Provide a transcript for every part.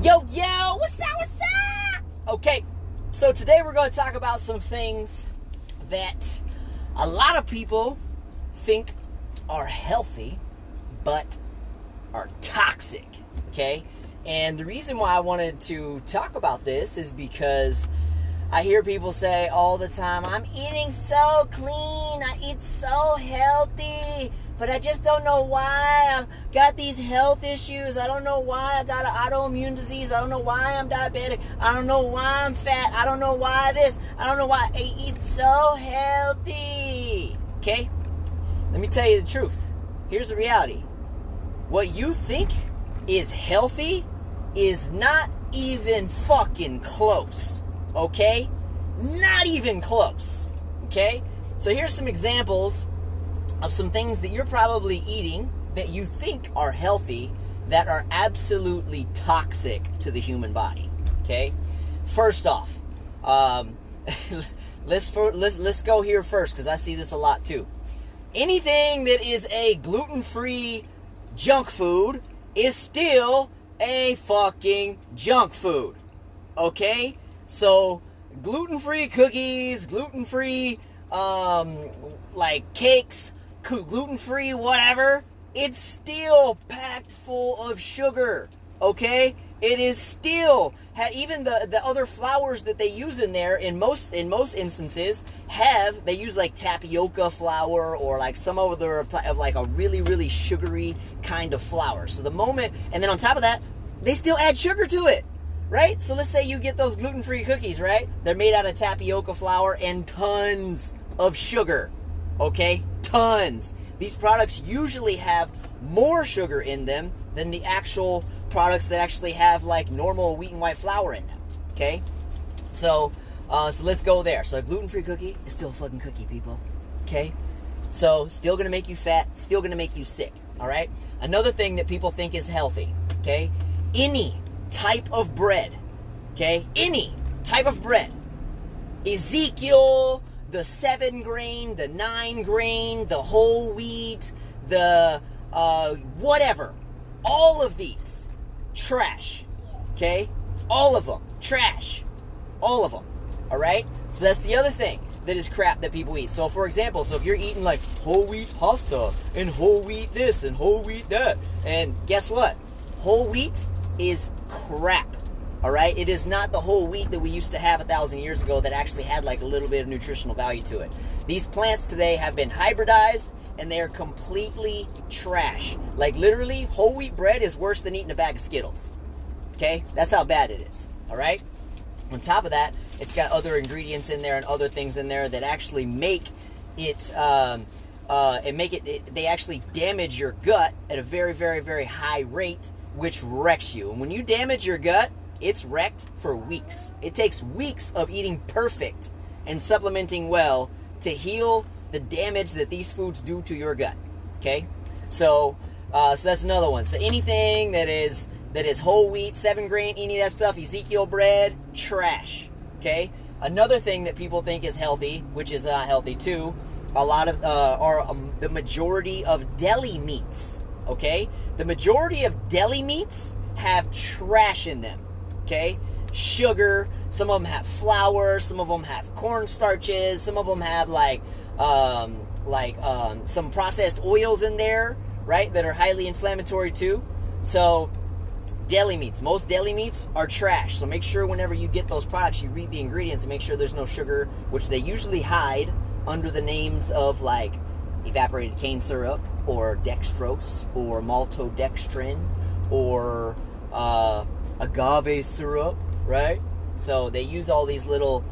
Yo, what's up? Okay, so today we're going to talk about some things that a lot of people think are healthy, but are toxic, okay? And the reason why I wanted to talk about this is because I hear people say all the time, I'm eating so clean, I eat so healthy, but I just don't know why I've got these health issues. I don't know why I got an autoimmune disease. I don't know why I'm diabetic. I don't know why I'm fat. I don't know why this. I don't know why I eat so healthy. Okay? Let me tell you the truth. Here's the reality. What you think is healthy is not even fucking close. Okay? Not even close. Okay? So here's some examples of some things that you're probably eating that you think are healthy that are absolutely toxic to the human body. Okay? First off, let's go here first because I see this a lot too. Anything that is a gluten-free junk food is still a fucking junk food. Okay? So, gluten-free cookies, gluten-free, like cakes, gluten-free whatever, it's still packed full of sugar, okay? It is still, even the other flours that they use in there, in most instances, they use like tapioca flour or like some other of like a really, really sugary kind of flour. So the moment, and then on top of that, they still add sugar to it. Right? So let's say you get those gluten-free cookies, right? They're made out of tapioca flour and tons of sugar. Okay? Tons. These products usually have more sugar in them than the actual products that actually have like normal wheat and white flour in them. Okay? So let's go there. So a gluten-free cookie is still a fucking cookie, people. Okay? So still gonna make you fat, still gonna make you sick. Alright? Another thing that people think is healthy. Okay? Any type of bread, okay? Any type of bread. Ezekiel, the 7-grain, the 9-grain, the whole wheat, the whatever. All of these, trash, okay? All of them, trash. All of them, all right? So that's the other thing that is crap that people eat. So for example, if you're eating like whole wheat pasta and whole wheat this and whole wheat that, and guess what? Whole wheat is crap, all right? It is not the whole wheat that we used to have 1,000 years ago that actually had like a little bit of nutritional value to it. These plants today have been hybridized and they are completely trash. Like literally, whole wheat bread is worse than eating a bag of Skittles, okay? That's how bad it is, all right? On top of that, it's got other ingredients in there and other things in there that actually make it, they actually damage your gut at a very, very, very high rate, which wrecks you. And when you damage your gut, it's wrecked for weeks. It takes weeks of eating perfect and supplementing well to heal the damage that these foods do to your gut. Okay? So that's another one. So anything that is whole wheat, 7-grain, any of that stuff, Ezekiel bread, trash. Okay? Another thing that people think is healthy, which is not healthy too, a lot of the majority of deli meats. Okay? The majority of deli meats have trash in them, okay? Sugar, some of them have flour, some of them have cornstarches, some of them have some processed oils in there, right, that are highly inflammatory too. So, deli meats, most deli meats are trash. So make sure whenever you get those products, you read the ingredients and make sure there's no sugar, which they usually hide under the names of like evaporated cane syrup, or dextrose, or maltodextrin, or agave syrup, right? So they use all these little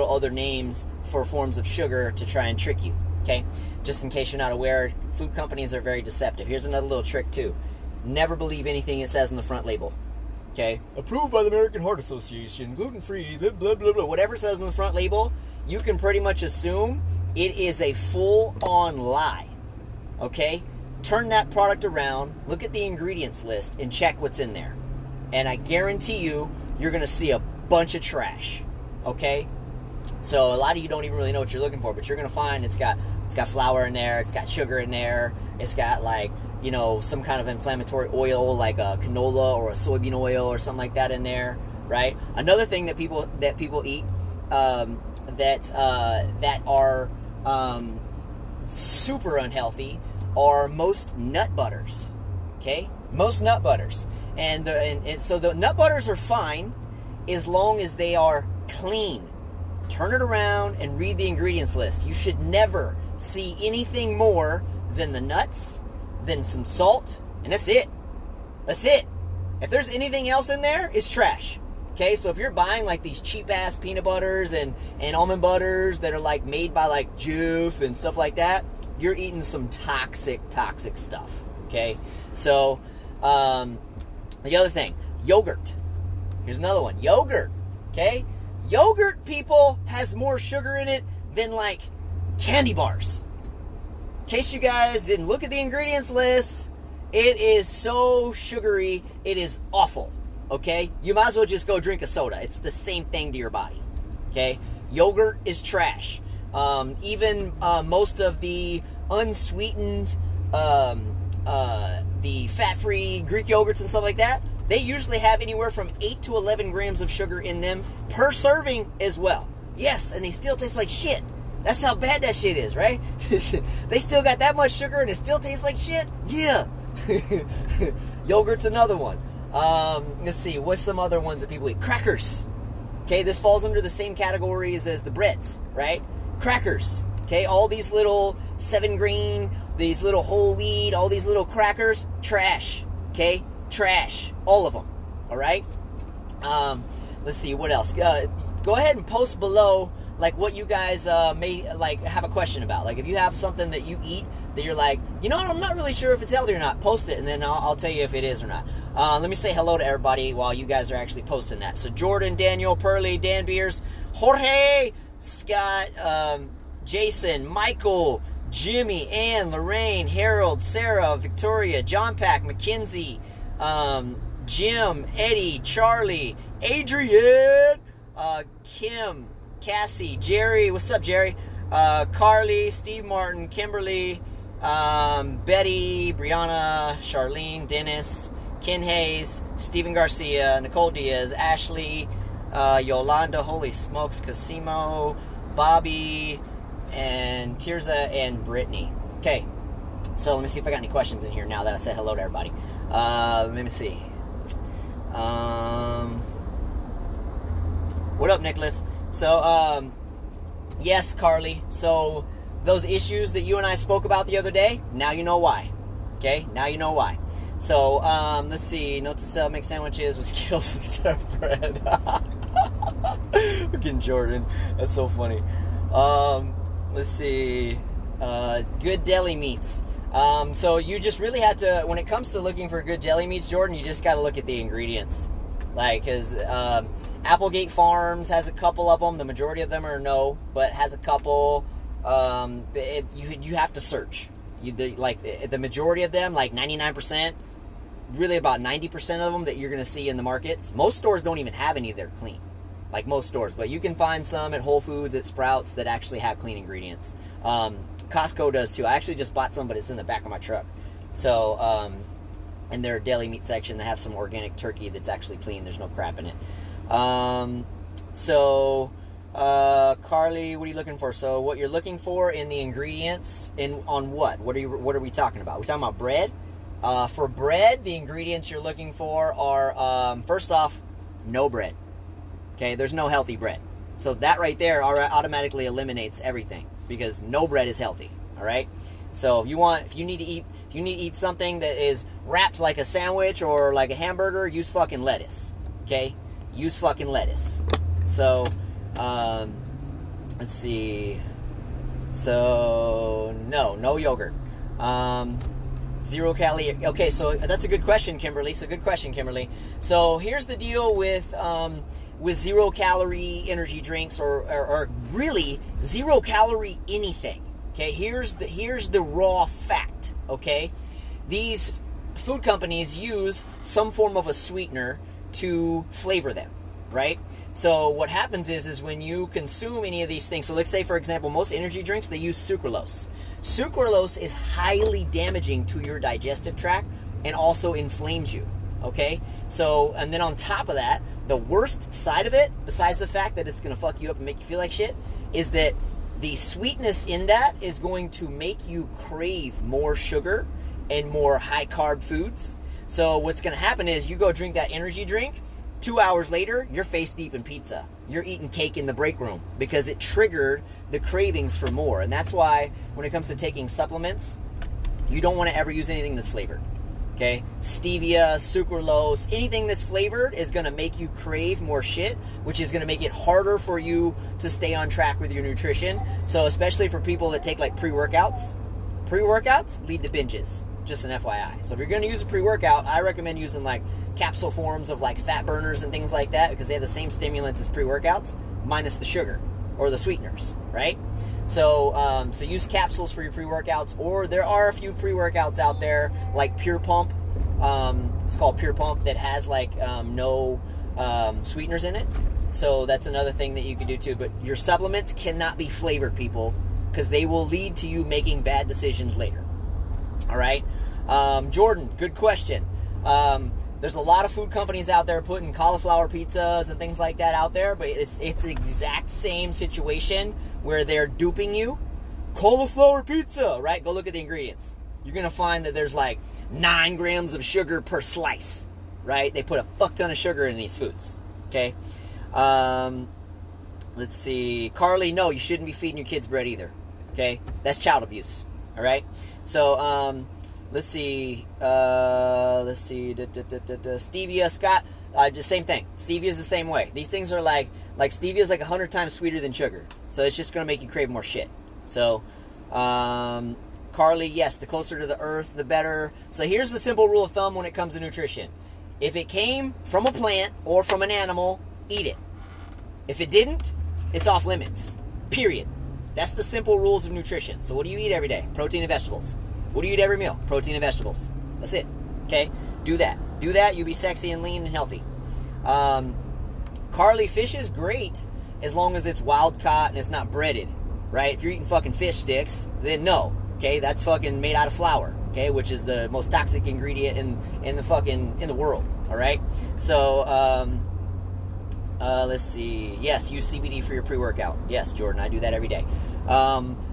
other names for forms of sugar to try and trick you, okay? Just in case you're not aware, food companies are very deceptive. Here's another little trick too. Never believe anything it says on the front label, okay? Approved by the American Heart Association, gluten-free, blah, blah, blah, blah. Whatever it says on the front label, you can pretty much assume it is a full-on lie, okay? Turn that product around, look at the ingredients list, and check what's in there. And I guarantee you, you're going to see a bunch of trash, okay? So a lot of you don't even really know what you're looking for, but you're going to find it's got flour in there, it's got sugar in there, it's got like some kind of inflammatory oil like a canola or a soybean oil or something like that in there, right? Another thing that people eat that are super unhealthy are most nut butters. Okay, most nut butters, and so the nut butters are fine as long as they are clean. Turn it around and read the ingredients list. You should never see anything more than the nuts, than some salt, and that's it. That's it. If there's anything else in there, it's trash. Okay, so if you're buying like these cheap ass peanut butters and almond butters that are like made by like Jif and stuff like that, you're eating some toxic stuff. Okay, so the other thing, yogurt. Here's another one, yogurt. Okay, yogurt, people, has more sugar in it than like candy bars. In case you guys didn't look at the ingredients list, it is so sugary, it is awful. Okay, you might as well just go drink a soda. It's the same thing to your body. Okay, yogurt is trash. Even most of the unsweetened, the fat-free Greek yogurts and stuff like that, they usually have anywhere from 8 to 11 grams of sugar in them per serving as well. Yes, and they still taste like shit. That's how bad that shit is, right? They still got that much sugar and it still tastes like shit? Yeah. Yogurt's another one. Let's see, what's some other ones that people eat? Crackers. Okay, this falls under the same categories as the breads, right? Crackers. Okay, all these little 7-grain, these little whole wheat, all these little crackers, trash. Okay, trash. All of them. All right? Let's see, what else? Go ahead and post below, like, what you guys may, like, have a question about. Like, if you have something that you eat that you're like, you know what, I'm not really sure if it's healthy or not, post it, and then I'll tell you if it is or not. Let me say hello to everybody while you guys are actually posting that. So, Jordan, Daniel, Pearly, Dan Beers, Jorge, Scott, Jason, Michael, Jimmy, Ann, Lorraine, Harold, Sarah, Victoria, John Pack, Mackenzie, Jim, Eddie, Charlie, Adrian, Kim, Cassie, Jerry, what's up, Jerry? Carly, Steve Martin, Kimberly, Betty, Brianna, Charlene, Dennis, Ken Hayes, Steven Garcia, Nicole Diaz, Ashley, Yolanda, holy smokes, Casimo, Bobby, and Tirza, and Brittany. Okay, so let me see if I got any questions in here now that I said hello to everybody. Let me see. What up, Nicholas? So, yes, Carly. So, those issues that you and I spoke about the other day, now you know why. Okay? Now you know why. So, let's see. Note to self, make sandwiches with Skittles and stuff bread. Fucking Jordan. That's so funny. Let's see. Good deli meats. So, you just really have to, when it comes to looking for good deli meats, Jordan, you just got to look at the ingredients. Like, because, Applegate Farms has a couple of them. The majority of them are no, but has a couple. You have to search. The majority of them, like 99%, really about 90% of them that you're going to see in the markets. Most stores don't even have any that are clean. Like most stores. But you can find some at Whole Foods, at Sprouts, that actually have clean ingredients. Costco does too. I actually just bought some, but it's in the back of my truck. So, in their deli meat section, they have some organic turkey that's actually clean. There's no crap in it. Carly, what are you looking for? So what you're looking for in the ingredients, on what? What are we talking about? We're talking about bread. For bread, the ingredients you're looking for are, first off, no bread. Okay, there's no healthy bread. So that right there automatically eliminates everything, because no bread is healthy. All right. So if you need to eat something that is wrapped like a sandwich or like a hamburger, use fucking lettuce. Okay. Use fucking lettuce. So, let's see. So, no yogurt. 0 calorie. Okay, so that's a good question, Kimberly. So here's the deal with 0 calorie energy drinks, or really 0 calorie anything. Okay, here's the raw fact. Okay, these food companies use some form of a sweetener to flavor them. right? So what happens is when you consume any of these things, so let's say, for example, most energy drinks, they use sucralose. Sucralose is highly damaging to your digestive tract and also inflames you, okay? So, and then on top of that, the worst side of it, besides the fact that it's going to fuck you up and make you feel like shit, is that the sweetness in that is going to make you crave more sugar and more high-carb foods. So what's going to happen is you go drink that energy drink, 2 hours later, you're face deep in pizza. You're eating cake in the break room because it triggered the cravings for more. And that's why when it comes to taking supplements, you don't want to ever use anything that's flavored. Okay? Stevia, sucralose, anything that's flavored is going to make you crave more shit, which is going to make it harder for you to stay on track with your nutrition. So especially for people that take like pre-workouts lead to binges. Just an FYI. So if you're going to use a pre-workout, I recommend using like capsule forms of like fat burners and things like that because they have the same stimulants as pre-workouts minus the sugar or the sweeteners, right? So so use capsules for your pre-workouts, or there are a few pre-workouts out there like Pure Pump. It's called Pure Pump that has like no sweeteners in it. So that's another thing that you can do too. But your supplements cannot be flavored, people, because they will lead to you making bad decisions later. All right, Jordan, good question. There's a lot of food companies out there putting cauliflower pizzas and things like that out there, but it's the exact same situation where they're duping you. Cauliflower pizza, right? Go look at the ingredients. You're going to find that there's like 9 grams of sugar per slice, right? They put a fuck ton of sugar in these foods, okay? Let's see. Carly, no, you shouldn't be feeding your kids bread either, okay? That's child abuse, all right? So, let's see. Stevia, Scott, just same thing. Stevia is the same way. These things are like stevia is like 100 times sweeter than sugar. So it's just going to make you crave more shit. So, Carly, yes, the closer to the earth, the better. So here's the simple rule of thumb when it comes to nutrition. If it came from a plant or from an animal, eat it. If it didn't, it's off limits. Period. That's the simple rules of nutrition. So what do you eat every day? Protein and vegetables. What do you eat every meal? Protein and vegetables. That's it. Okay? Do that. Do that. You'll be sexy and lean and healthy. Carly, fish is great as long as it's wild caught and it's not breaded. Right? If you're eating fucking fish sticks, then no. Okay? That's fucking made out of flour. Okay? Which is the most toxic ingredient in the world. Alright? So, let's see. Yes, use CBD for your pre-workout. Yes, Jordan, I do that every day.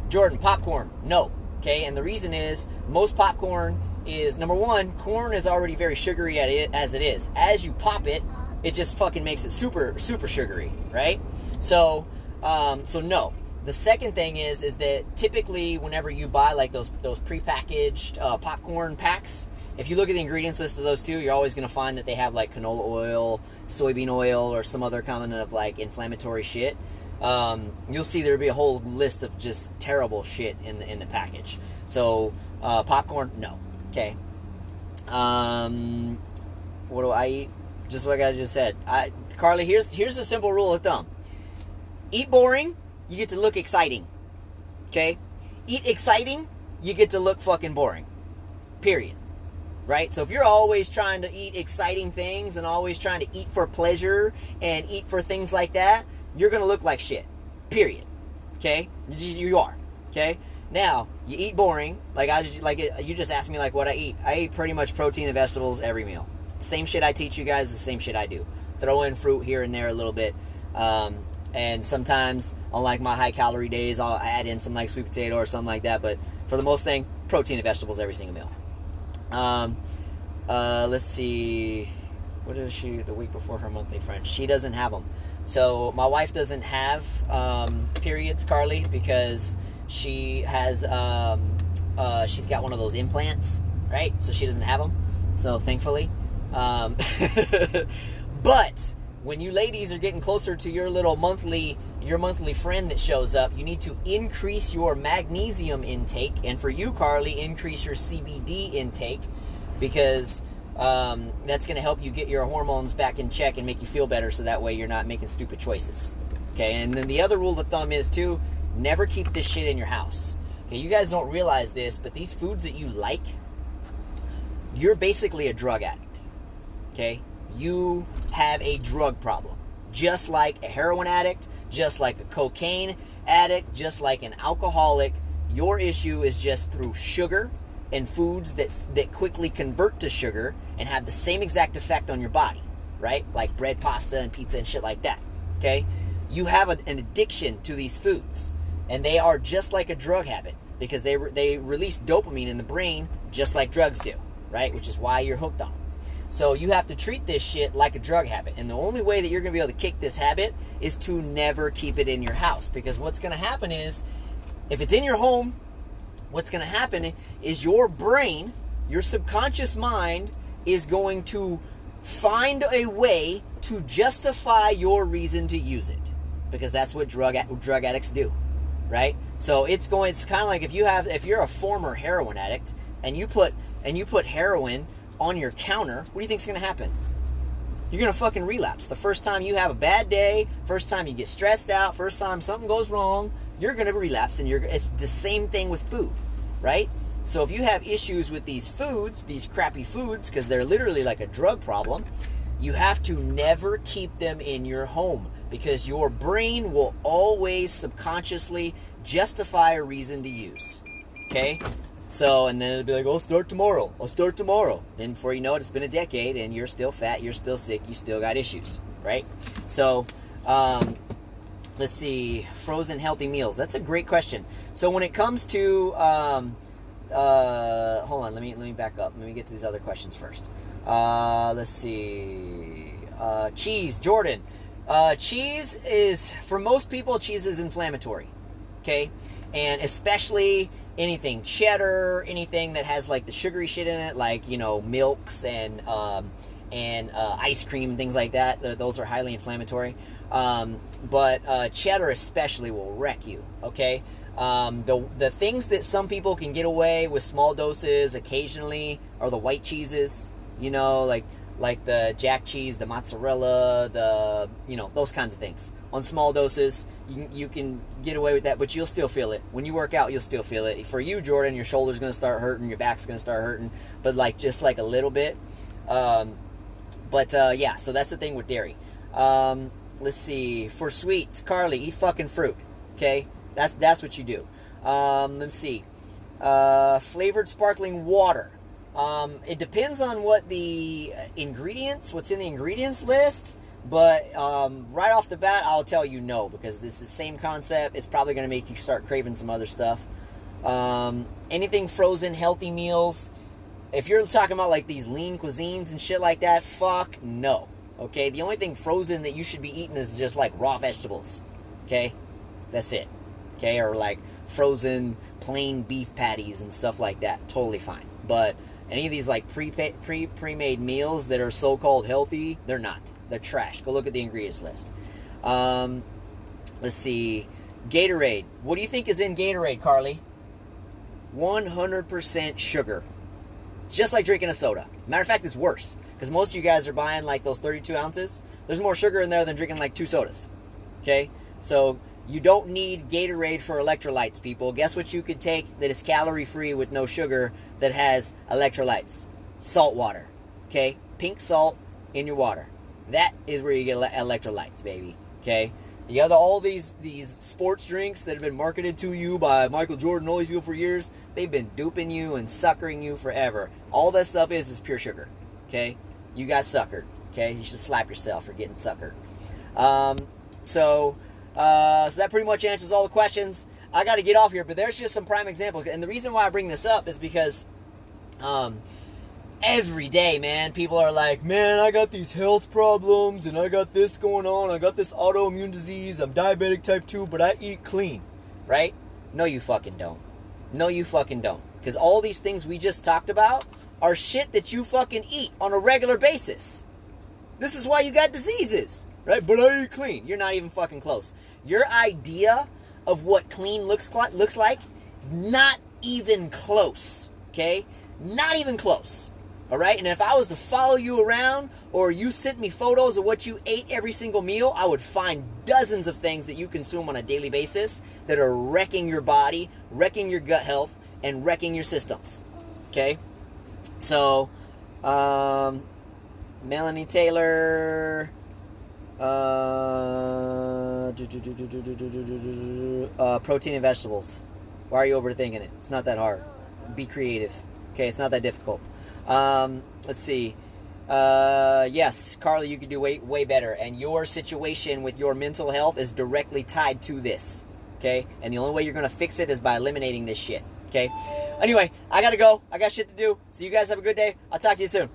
Jordan, popcorn. No. Okay, and the reason is most popcorn is, number one, corn is already very sugary as it is. As you pop it, it just fucking makes it super, super sugary, right? So no. The second thing is that typically whenever you buy like those prepackaged popcorn packs, if you look at the ingredients list of those two, you're always going to find that they have like canola oil, soybean oil, or some other kind of like inflammatory shit. You'll see there'll be a whole list of just terrible shit in the package. So popcorn, no. Okay. What do I eat? Just like I just said. Carly, here's a simple rule of thumb. Eat boring, you get to look exciting. Okay? Eat exciting, you get to look fucking boring. Period. Right? So if you're always trying to eat exciting things and always trying to eat for pleasure and eat for things like that, you're going to look like shit. Period. Okay? You are. Okay? Now, you eat boring. You just asked me like what I eat. I eat pretty much protein and vegetables every meal. Same shit I teach you guys, the same shit I do. Throw in fruit here and there a little bit. And sometimes on like my high calorie days, I'll add in some like sweet potato or something like that. But for the most thing, protein and vegetables every single meal. Let's see. What is she the week before her monthly friend? She doesn't have them. So my wife doesn't have periods, Carly, because she has she's got one of those implants, right? So she doesn't have them. So thankfully, but when you ladies are getting closer to your monthly friend that shows up, you need to increase your magnesium intake, and for you, Carly, increase your CBD intake, because that's going to help you get your hormones back in check and make you feel better, so that way you're not making stupid choices. Okay, and then the other rule of thumb is too, never keep this shit in your house. Okay, you guys don't realize this, but these foods that you like, you're basically a drug addict. Okay, you have a drug problem. Just like a heroin addict, just like a cocaine addict, just like an alcoholic, your issue is just through sugar and foods that quickly convert to sugar and have the same exact effect on your body, right? Like bread, pasta, and pizza and shit like that, okay? You have an addiction to these foods, and they are just like a drug habit because they release dopamine in the brain just like drugs do, right? Which is why you're hooked on them. So you have to treat this shit like a drug habit, and the only way that you're going to be able to kick this habit is to never keep it in your house, because what's going to happen is, if it's in your home, what's going to happen is your brain, your subconscious mind, is going to find a way to justify your reason to use it, because that's what drug addicts do, right? So it's kind of like if you're a former heroin addict and you put heroin on your counter, what do you think's going to happen? You're going to fucking relapse. The first time you have a bad day, first time you get stressed out, first time something goes wrong, you're going to relapse, and it's the same thing with food, right? So if you have issues with these foods, these crappy foods, because they're literally like a drug problem, you have to never keep them in your home, because your brain will always subconsciously justify a reason to use, okay? So, and then it'll be like, I'll start tomorrow. Then before you know it, it's been a decade, and you're still fat, you're still sick, you still got issues, right? So, let's see, frozen healthy meals. That's a great question. So when it comes to, hold on, let me back up. Let me get to these other questions first. Let's see, cheese, Jordan. Cheese is, for most people, cheese is inflammatory, okay? And especially anything cheddar, anything that has like the sugary shit in it, like, milks and ice cream, things like that. Those are highly inflammatory. But cheddar especially will wreck you, okay? The things that some people can get away with small doses occasionally are the white cheeses, like the jack cheese, the mozzarella, those kinds of things. On small doses, you can get away with that, but you'll still feel it. When you work out, you'll still feel it. For you, Jordan, your shoulder's going to start hurting, your back's going to start hurting, but just a little bit. Yeah, so that's the thing with dairy. Let's see. For sweets, Carly, eat fucking fruit, okay? That's what you do. Let's see. Flavored sparkling water. It depends on what's in the ingredients list. But right off the bat, I'll tell you no, because this is the same concept. It's probably going to make you start craving some other stuff. Anything frozen, healthy meals. If you're talking about like these lean cuisines and shit like that, fuck no. Okay, the only thing frozen that you should be eating is just like raw vegetables. Okay, that's it. Okay, or like frozen plain beef patties and stuff like that. Totally fine. But any of these like pre-made meals that are so-called healthy, they're not. They're trash. Go look at the ingredients list. Let's see. Gatorade. What do you think is in Gatorade, Carly? 100% sugar. Just like drinking a soda. Matter of fact, it's worse. Because most of you guys are buying like those 32 ounces. There's more sugar in there than drinking like 2 sodas. Okay? So you don't need Gatorade for electrolytes, people. Guess what you could take that is calorie-free with no sugar that has electrolytes? Salt water. Okay? Pink salt in your water. That is where you get electrolytes, baby. Okay? All these sports drinks that have been marketed to you by Michael Jordan, all these people for years, they've been duping you and suckering you forever. All that stuff is pure sugar. Okay? You got suckered. Okay? You should slap yourself for getting suckered. So that pretty much answers all the questions. I got to get off here, but there's just some prime examples. And the reason why I bring this up is because every day, man, people are like, man, I got these health problems, and I got this going on, I got this autoimmune disease, I'm diabetic type 2, but I eat clean, right? No, you fucking don't. No, you fucking don't. Because all these things we just talked about are shit that you fucking eat on a regular basis. This is why you got diseases, right? But I eat clean. You're not even fucking close. Your idea of what clean looks like is not even close, okay? Not even close. All right, and if I was to follow you around, or you sent me photos of what you ate every single meal, I would find dozens of things that you consume on a daily basis that are wrecking your body, wrecking your gut health, and wrecking your systems. Okay? So, Melanie Taylor, Protein and vegetables. Why are you overthinking it? It's not that hard. Be creative. Okay, it's not that difficult. Let's see. Yes, Carly, you could do way better. And your situation with your mental health is directly tied to this. Okay? And the only way you're going to fix it is by eliminating this shit. Okay? Anyway, I got to go. I got shit to do. So you guys have a good day. I'll talk to you soon.